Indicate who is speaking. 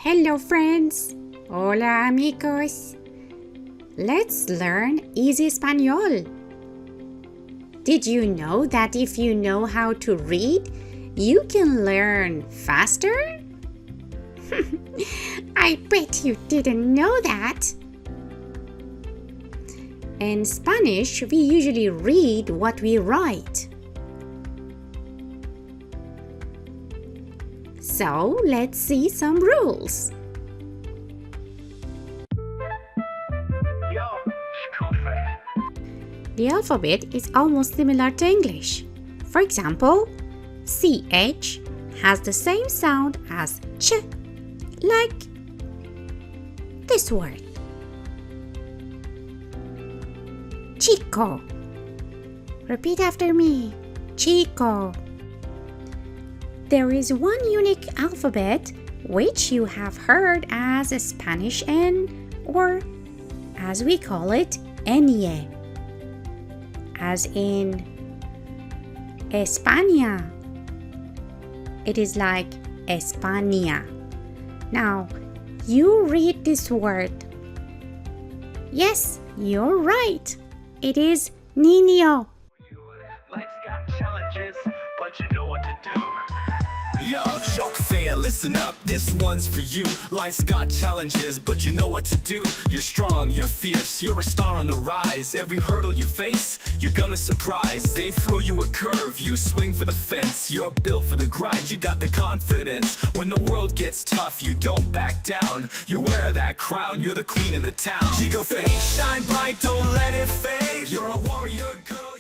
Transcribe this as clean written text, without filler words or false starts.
Speaker 1: Hello friends. Hola amigos. Let's learn easy Espanol. Did you know that if you know how to read, you can learn faster? I bet you didn't know that. In Spanish, we usually read what we write. So, let's see some rules. The alphabet is almost similar to English. For example, CH has the same sound as ch, like this word. Chico. Repeat after me. Chico. There is one unique alphabet which you have heard as a Spanish N, or as we call it, Ñ, as in España. It is like España. Now, you read this word. Yes, you're right. It is niño.
Speaker 2: Life's got challenges, but you know what to do. Yo, joke fan, listen up, this one's for you. Life's got challenges, but you know what to do. You're strong, you're fierce, you're a star on the rise. Every hurdle you face, you're gonna surprise. They throw you a curve, you swing for the fence. You're built for the grind, you got the confidence. When the world gets tough, you don't back down. You wear that crown, you're the queen of the town. Chico face, shine bright, don't let it fade. You're a warrior girl.